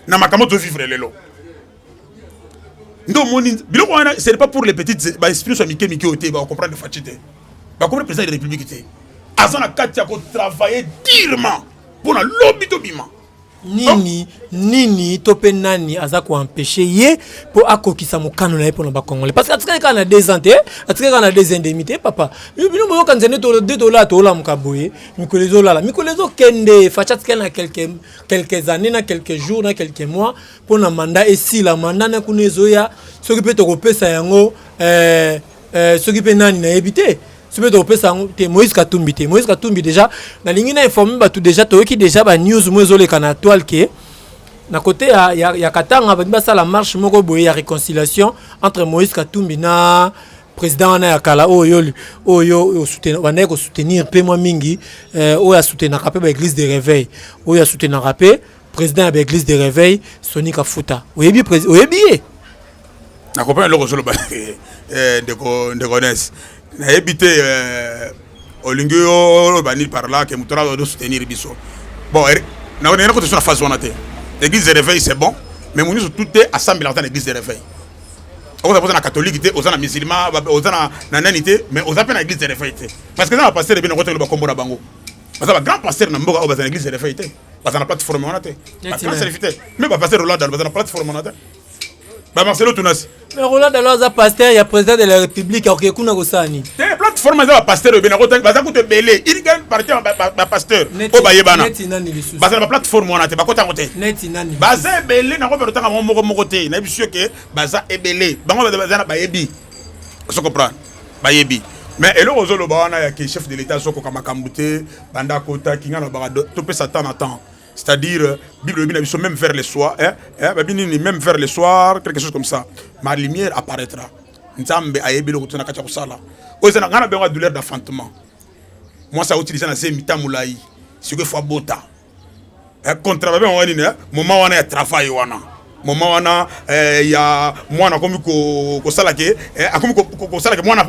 na makambo to vivre lelo ndo moni biloko wana c'est pas pour les petites ba esprit so mike ote ba comprendre fatité ba comprendre président de la république té azana katia ko travailler durement pour na lobby to bima nini to pe nani aza ko empêcher ye pour akokisa mokano na ye pour na ba congolais parce que atika kana 2 ans atika kana 2 ans d'indemnité papa bino mo kanzene to $2 to la mkaboye mikolezo la mikolezo kende fachatika na quelques années na quelques jours na quelques mois pour na mandat et si la mandat na kunezo ya soki pe to kopesa yango soki pe nani na ebité soki pe to kopesa te Moïse Katumbi déjà na lingi na informer ba tout déjà to ki déjà ba news mozo le kana toile ke na côté ya Katanga ba ça la marche moko boye ya réconciliation entre Moïse Katumbi na président na ya kala oyo soutenir pe moi mingi oyo soutenir rapé ba église de réveil oyo soutenir rapé président de l'église de réveil Soni Kafuta oyebi na comprendre le rosolo ba de connaisse na ebité olingio bani par là que mutora doit soutenir biso bon na on est côté sur la phase on a l'église de réveil c'est bon mais nous tout est assemblé dans l'église de réveil on a besoin na catholique té aux na musulman aux na nanité mais aux appels na église de réveil parce que na pasteur bien côté le ba kombo na bango parce que grand pasteur na mboka au na église de réveil parce que na plateforme on a té mais ba pasteur Roland dans la plateforme on a té ba Marcelo Tunas mais Roland Daloza pasteur il y a président de la République ok kuna kosani te plateforme za pasteur bien côté ba za ko te belé il gagne parti ba pasteur o ba yebana ba za ba plateforme on a té ba kota côté neti nani ba za belé na ko pe tanga moko té na biso que ba za ebelé bango ba za ba yebi so comprendre ba yebi mais elo ozolo ba wana ya ke chef de l'état soko kama kambuté banda kota kinga na ba to pe satan attend c'est-à-dire Bible même vers le soir même vers le soir quelque chose comme ça ma lumière apparaîtra nzambe ayebi lo kutuna kacha kusala ozana ngana benga douleur d'enfantement moi ça utiliser na semita mulai ce que faut bota contrat ba wani ne moment wana ya travail wana moment wana ya mwana komi ko sala ke akomi ko sala ke mwana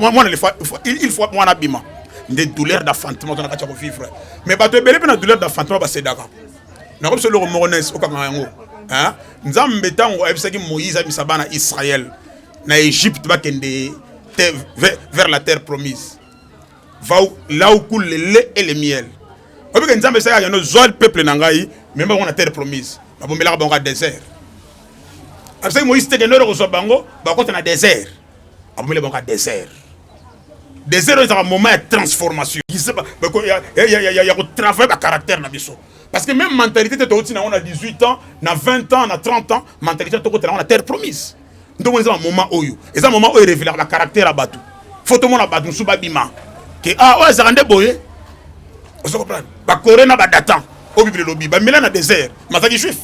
il faut mwana bima des douleurs d'enfantement na kacha ko vivre mais ba to belé na douleur d'enfantement ba sedaka na comme le Moronès au Kangango hein nzambe tango ebisaki Moïse abisabana Israël na Égypte ba kende vers la terre promise va là où coule le lait et le miel obi que nzambe sa ya no zol peuple nangai même ba on a terre promise ba bombela ba désert abisaki Moïse te kende ko so bango ba ko na désert ba bombela ba désert est un moment de transformation il y a travailler ba caractère na biso. Parce que même mentalité, on a 18 ans, on a 20 ans, on a 30 ans, mentalité, on a terre promise. Donc, c'est un moment où c'est un moment où il révèle le caractère à Batou. Faut tout le monde à Batou, sous Babima. Que ça rendait boye. Vous comprenez? Bah, Corée n'a pas d'attente. Au Bible lobby, bah, Milan a désert. Mais ça qui juif.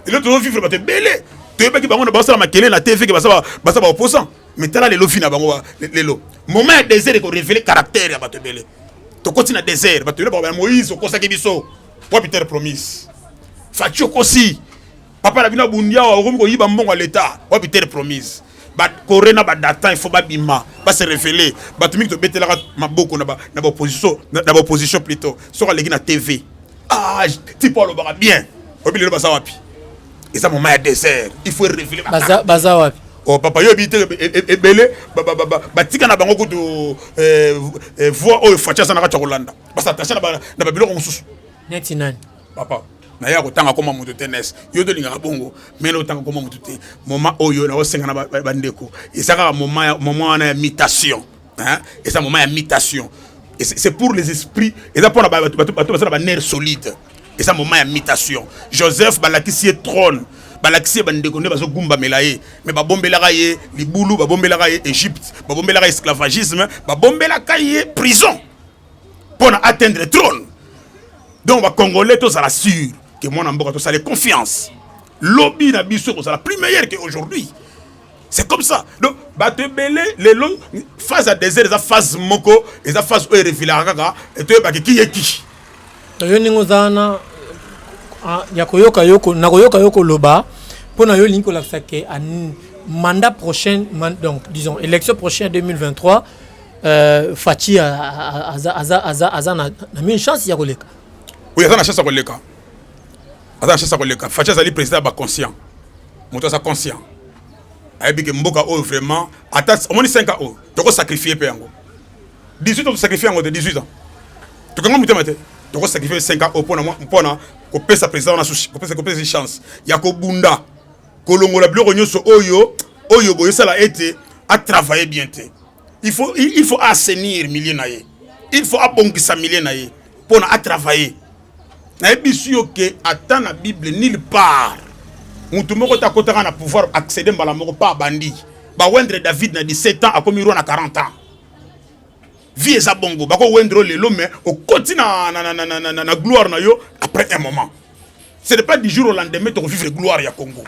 Et là, tu vas vivre, bah, t'es belé. Tu veux pas qu'il y ait un basseur à Makélé, la TV, qui va savoir opposant. Mais t'as là les lots finis, les lots. Moment de désert, il faut révéler le caractère à Batou belé. Tu continues à désert, bah, tu veux pas Moïse, au Kosa Kibiso. Wa Peter promise Facho kosi papa la bina bundia wa ko yiba mbongo l'état wa Peter promise ba corona ba data il faut ba bima ba se révéler ba tumi to betela maboko na ba opposition plutôt sur la na TV type lo ba bien obile lo ba sa wapi et ça moment désert il faut révéler baza wapi oh papa yo bité ebele ba tika na bango ko to voix o facha sana ka Holanda ba sa tacha na ba biloko mususu neti nani papa na ya kotanga koma mutu tenes yo to linga bongo mais no tanga koma mutu te moment oyo na osenga na bandeko et ça moment na imitation hein et ça moment imitation et c'est pour les esprits et ça pour la ba nerf solide et ça moment imitation Joseph balakisi trône balakisi bandeko ne bazo gumba melaye mais ba bombela kaye libulu ba bombela kaye Égypte ba bombela kaye esclavagisme ba bombela kaye prison pour atteindre le trône. Donc, les Congolais, tous à la sûre que mon amboka, tous à la confiance. Lobby na biso, c'est la plus meilleure qu'aujourd'hui. C'est comme ça. Donc, batte belé, les longs, phase à désert, les phase moko, les phase où il révèle et tu es qui est qui. Yoningo zana, yakoyoka yoko loba, pour na yolinko la sake, mandat prochain, donc, disons, élection prochaine 2023, Fachi a mis une chance, yakoleka. Oui, il y a une chance à Koleka. Facha Zali président est conscient. Mon toit est conscient. Il y a Mboka vraiment. Au moins 5 ans. Tu as sacrifié. 18 ans, tu sacrifies 18 ans. Tu as toko sacrifier 5 ans pour ko pesa président na ko pesa chance ya ko bunda ko longola biloko nyonso oyo boyo sala été à travailler bien te il faut assainir milieu na ye il faut abongisa milieu na ye pour à travailler na ebisu yo ke ata na Bible nulle part mutu moko ta kotaka na pouvoir accéder mbala moko pa bandi ba wendre David na 17 ans akomi roi na 40 ans vie eza bongo bako wendre lelo mais au koti na gloire na yo après un moment ce n'est pas du jour au lendemain to vivre gloire ya Congo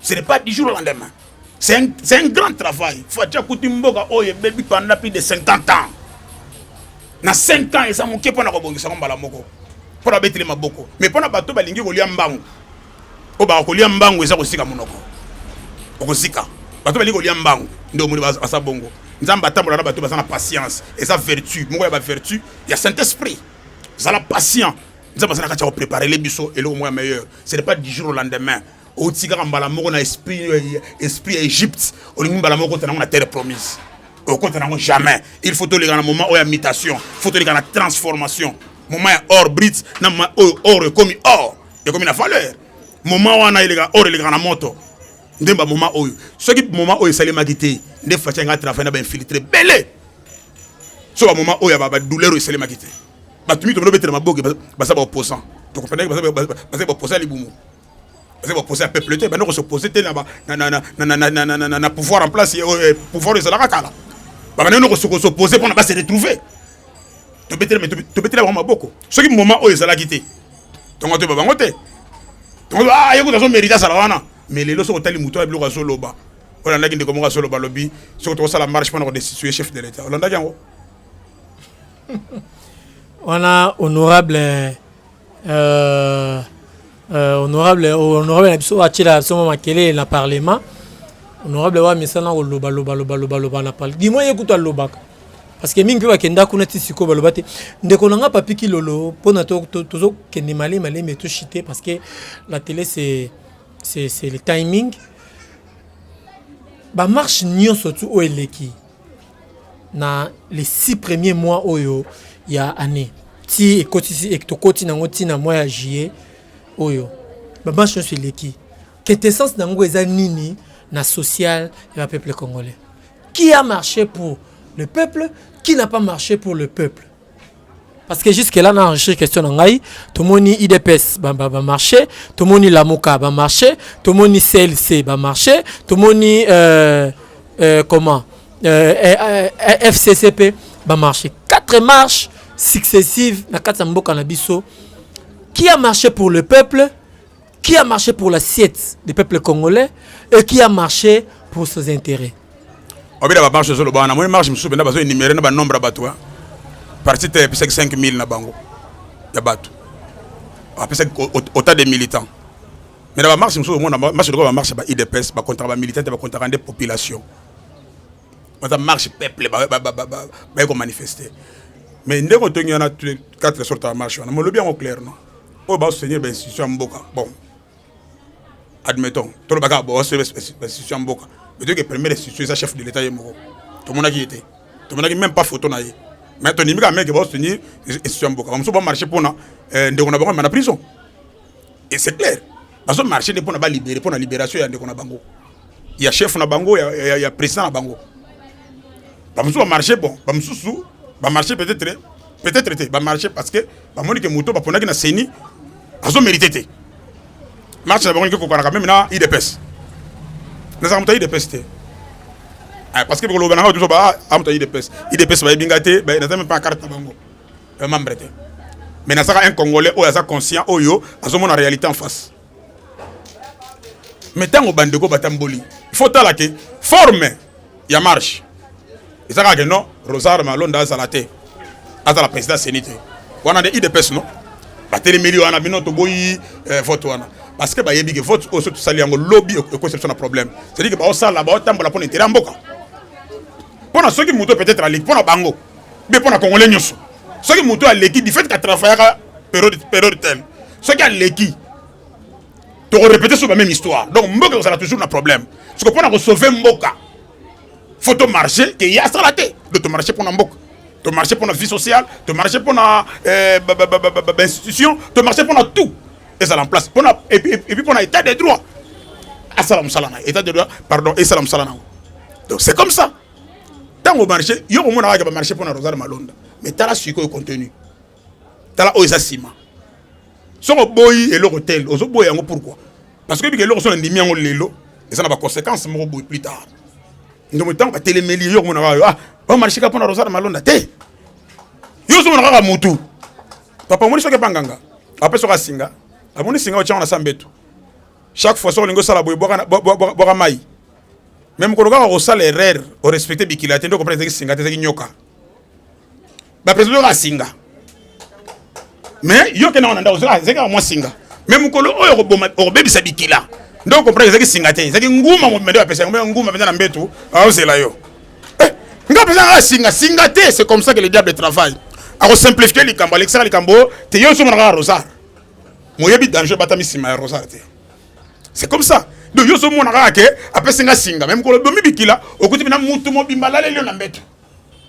ce n'est pas du jour au lendemain c'est un grand travail faut déjà kuti mboka oye baby pendant plus de 50 ans na 5 ans eza moke pona ko bongisa mbala moko pona betele maboko mais pona bato balingi ko lia mbangu o ba ko lia mbangu eza ko sika monoko ko sika bato balingi ko lia mbangu ndo muri basa bongo nzamba tambola na bato basa na patience eza vertu moko ya ba vertu ya Saint-Esprit ça la patience nzamba sana ka préparer les biso et le moyen meilleur ce n'est pas du jour au lendemain au tigara mbala moko na esprit Égypte au lingi mbala moko tana na terre promise au compte na jamais il faut to les dans moment où il y a mutation faut to les dans la transformation moment or brit na or comme or et comme une valeur moment où on a il or il na moto ndemba moment oyo ce qui moment oyo sale magité nde facha nga travailler na ba infiltrer belé so moment oyo ba douleur oyo sale magité ba tumi to betre maboke ba sa ba opposant to comprenez ba sa ba opposant libumu ba sa ba opposant peuple te ba no se opposer te na pouvoir en place pouvoir de la kala ba no ko se opposer pour na ba se retrouver to betre vraiment beaucoup ce qui moment oyo sala quitté to ngoto ba ngote to yeko to so mériter ça wana mais les lois sont tellement moutons et bloqués sur le bas. On a dit que comment sur le bas lobby, surtout ça la marche pendant destituer chef de l'État. On a dit on a honorable ebiso atila somo makele na parlement honorable wa misana ko loba na parle dis moi écoute loba parce que mingi ba kenda kuna tisiko ba loba te ndeko nanga papiki lolo pona to kende mali mais tout chité parce que la télé c'est le timing. Ba marche nyon surtout au eleki. Na les 6 premiers mois oyo ya année. Ti ekotisi ektokoti na ngoti na mois ya juillet oyo. Ba marche sur eleki. Quintessence nango eza nini na social et le peuple congolais. Qui a marché pour le peuple, qui n'a pas marché pour le peuple. Parce que jusque là, on a enregistré question d'Angaï. Tout le monde IDPS va marcher. Tout le monde Lamoka va marcher. Tout le monde CLC va marcher. Tout le monde FCCP va marcher. 4 marches successives dans 4 Mboka Nabiso. Qui a marché pour le peuple? Qui a marché pour l'assiette du peuple congolais? Et qui a marché pour ses intérêts? On va marcher sur le banc. On va marcher sur le banc. On va énumérer le nombre de bateaux. Parti de 5 000 na bango ya bato après autant de militants mais la marche sur monde marche de marche ba IDPS ba contre ba militants ba contre des populations on marche peuple ba ko manifester mais ndeko to nyana 4 sortes de marche on le bien au clair non on va soutenir ben institution mboka bon admettons to le baka bo institution mboka mais que premier institution chef de l'état yemo tout le monde qui était tout le monde qui même pas photo na mais ton immigrant mec va soutenir institution mboka on va marcher pour na ndeko na bango na prison et c'est clair parce que marcher pour na ba libérer pour na libération ya ndeko na bango il y a chef na bango il y a président na bango ba musu va marcher bon ba musu va marcher peut-être va marcher parce que ba monique moto ba pona ki na seni azo mériter te marche na bango ko kana même na IDPS na za mutai IDPS te parce que le gouvernement tout ça ba amta IDPS ba bingate ba na même pas carte bango membre te mais na ça un congolais ou ça conscient oyo azomo na réalité en face mais tant au bandeko batamboli il faut tala que forme ya marche et ça que non Rosar Malonda salate ata la président sénité on a des IDPS non ba télé milieu on a bino to boyi vote wana parce que ba yebi que vote au surtout sali yango lobby et conception na problème c'est dire que ba osala ba otambola pour intérêt mboka pour ceux qui muto peut-être à l'équipe pour bango mais pour na congolais nyoso ceux qui muto à l'équipe du fait qu'à travailler période telle ceux qui à l'équipe to répéter sur la même histoire donc mboka ça a toujours un problème parce que pour na sauver mboka faut to marcher que ya salaté de to marcher pour na mboka Tu marches pour la vie sociale, tu marches pour l'institution, tu marches pour tout. Et ça l'emplace. Et puis pour l'état des droits. Assalam salana. État des droits, pardon, et salam salana. Donc c'est comme ça. Tant au marché, il y a un monde qui va marcher pour la Rosaire Malonda. Mais tu as la suite au contenu. Tu as la oisasima. Son boy et l'hôtel, aux boy, pourquoi? Parce que les gens sont endémiés en l'élo, et ça n'a pas de conséquences plus tard. Nous mettons à télémélie, on marche pour la Rosaire Malonda. Yo so na mutu. Papa moni soke banganga. Après so singa. Aboni singa ocha na sambetu. Chaque fois so lingo sala boy boka mai. Même ko nga ko sala erreur au respecter bikila tendo comprendre que singa tezaki nyoka. Ba président ka singa. Mais yo ke na onda oza zeka mo singa. Même ko lo oyo ko boma ko bebisa bikila. Ndo comprendre que singa te. Zaki nguma mo mendo apesa nguma pesa na mbetu. Ah ozela yo. Nga pesa singa singa te, c'est comme ça que le diable travaille. A simplifier les cambo, Alexandre les cambo, te yo somo na rosar. Moyebi danger batami sima rosar te. C'est comme ça. Donc yo somo na ke après singa même ko lo domi bikila, okuti na mutu mo bimbalale le na mbetu.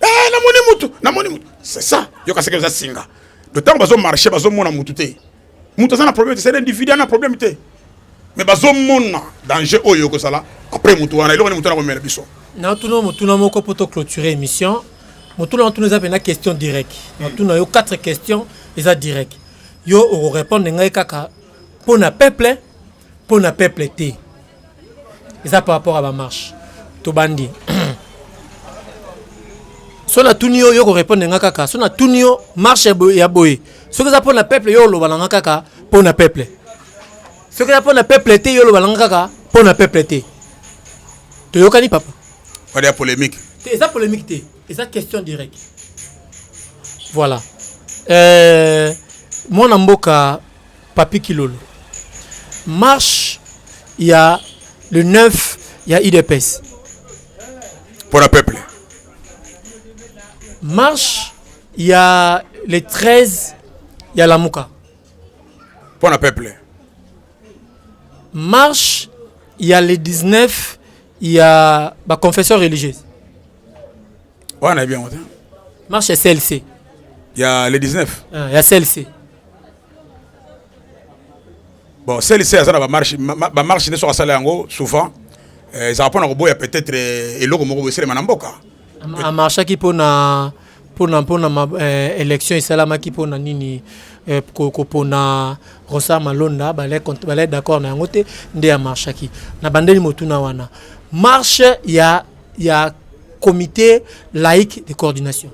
Na moni mutu. C'est ça. Yo ka seke za singa. De temps bazo marcher bazo mona mutu te. Mutu ça na problème, c'est l'individu na problème te. Mais bazo mona danger oyo ko sala après mutu wana iloko ni mutu na ko mela biso. Na tuna moko poto clôturer émission. Motula nous a une question directe. Nous avons 4 questions et ça direct. Yo on répond ngai kaka pour na peuple té. Et ça par rapport à ma marche. To bandi. So na tunio yo répond ngai kaka. So na tunio marche ya boy. So que ça pour na peuple yo lo balanga kaka pour na peuple. So que ça pour na peuple té yo lo balanga kaka pour na peuple té. To yo kani papa. Pas de polémique. C'est ça polémique té. Et ça, question directe. Voilà. Mon amboka, Papi Kilolo. Marche, il y a le 9, il y a IDPS. Pour le peuple. Marche, il y a le 13, il y a la Mouka. Pour le peuple. Marche, il y a le 19, il y a la confession religieuse. Ouais, on a bien. Marche CLC. Il y a le 19. Il y a CLC. Bon, CLC, ça va marcher. Ma marche sur la salle souvent. Ça va prendre peut-être et l'eau comme vous savez, Manamboka. A marche qui pour na élection isalama qui pour na nini pour na Rosa Malonda balé d'accord na ngote ndé a marche qui na bandeli motuna wana marche il y a comité laïque de coordination.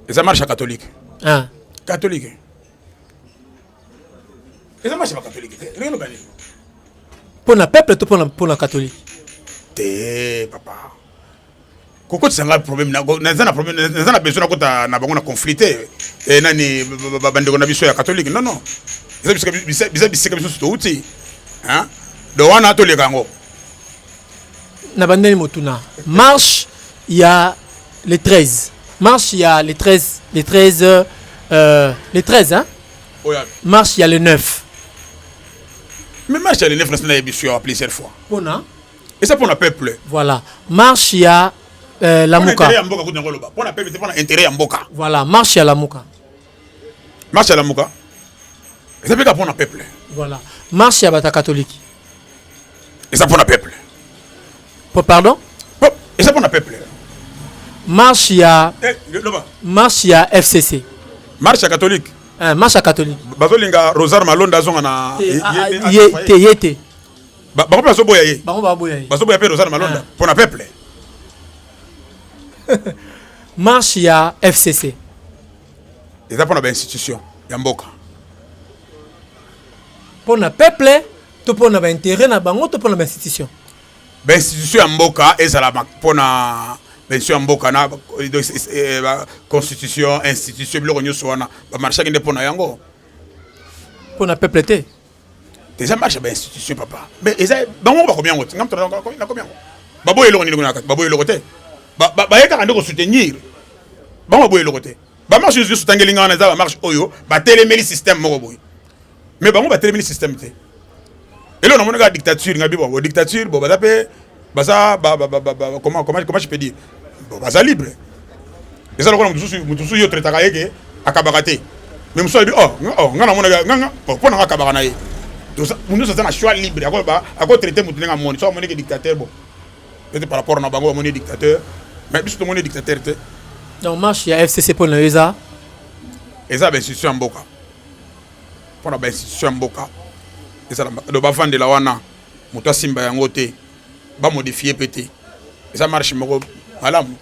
Et ça marche à catholique. Ah. Catholique. Et ça marche pas catholique. Rien de bien. Pour le peuple ou pour la catholique? Té papa. Koko c'est un problème. N'a besoin de confliter. Et nani bande on a besoin catholique. Non non. C'est comme ça tout outil. Hein? De wana to le gango. Nabandeli motuna. Marche, il y a les 13. Marche, il y a les 13, hein? Oh, yeah. Marche, il y a les 9. Mais marche, il y a les 9 nationales plusieurs fois. Pour na? Et ça pour le peuple. Voilà. Marche, il y a la Mouka. Pour le peuple, c'est intérêt à Mboka. Voilà. Marche, il y a la Mouka. Marche à la Mouka. Et ça peut pour le peuple. Voilà. Marche, il y a Bata catholique. Et ça pour le peuple. Pardon? Et ça pour le peuple. Marche, il y a FCC. Marche à catholique. Marche à catholique. Bazolinga Rosar Malonda zona Yete. Bako baso boyaye. Baso boyaye Rosar Malonda pour le peuple. Marche, il y a FCC. Et ça pour une institution. Yamboka. Pour le peuple, tout pour notre intérêt, tout pour notre institution. Institution Yamboka et ça la pour na institution Yamboka na constitution institution bilo konyo soana ba marché ngende pour na yango. Pour na peuple té. Déjà marché ba institution papa. Mais et ça bango ba combien ngoti ngam to na combien. Babo elo ngini ngona babo elo kote. Ba yeka ndeko soutenir. Bango boye elo kote. Ba marché juste soutenir ngana za ba marché oyo ba téléméli système moko boye. Mais bango ba téléméli système té. Et là, on a une dictature, une dictature, bon, comment je peux dire, bon, libre. Et ça, le yo traitaka yeke akabakate. Mais muso dit oh ngana mona nganga pour na akabakana ye. Donc nous ça na choix libre à traiter mutu nga moni so moni que dictateur bon. Peut-être par rapport na bango moni dictateur mais plus moni dictateur te. Donc marche ya FCC pour le ESA. ESA ben institution mboka. Pour na institution mboka. Et ça do ba vendre la wana mutu simba yango te ba modifier pété. Et ça marche moko malamu.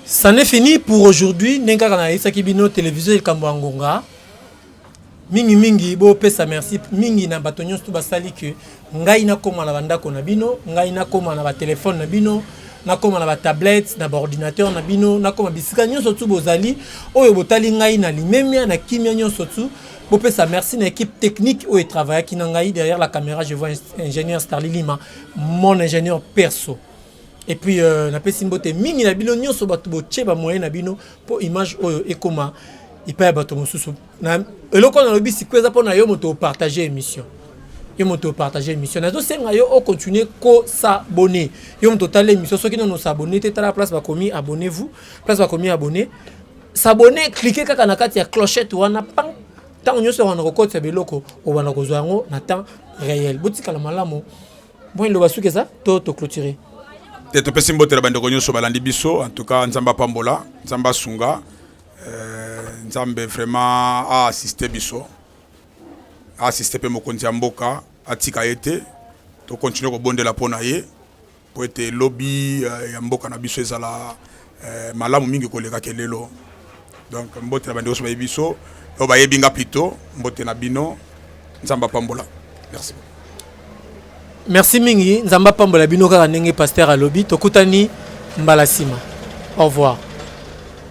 Ça n'est fini pour aujourd'hui. Nenga kana isa kibino télévision el Kambangonga. Mingi bo pesa merci mingi na batonyo stu basali que ngai na koma na banda ko na bino, ngai na koma na ba téléphone na bino, na koma na ba tablette, na ba ordinateur na bino, na koma bisika nyonso tu bozali oyo botali ngai na limemia na kimia nyonso tu. Bo pesa merci na équipe technique oyo travaille ki na ngai derrière la caméra. Je vois ingénieur Starly Lima, mon ingénieur perso. Et puis na pesi mbote mingi na bino nyonso bato boche ba moyen na bino po image oyo ekoma ipa bato mosusu na eloko na lobi sikweza po na yo moto partager émission na zo senga yo o continuer ko s'abonner yo moto tala émission soki na no s'abonner te tala place ba komi abonnez-vous place ba komi abonner s'abonner cliquer kaka na kati ya clochette wana pang tant nyonso wana ko kotsa beloko o wana ko zwa ngo na temps réel botika la malamu bon lo basuke ça to clôturer. Te pesi mbote la bandeko nyonso balandi biso en tout cas nzamba pambola nzamba sunga nzambe vraiment a assister biso a assister pe mokonzi ya mboka atika ete to continuer ko bondela pona ye po ete lobby ya mboka na biso ezala malamu mingi koleka kelelo donc mbote la bandeko so ba biso o ba yebinga plutôt mbote na bino nzamba pambola merci. Merci mingi nzamba pambola bino kaka ndenge pasteur alobi tokutani mbala sima. Au revoir.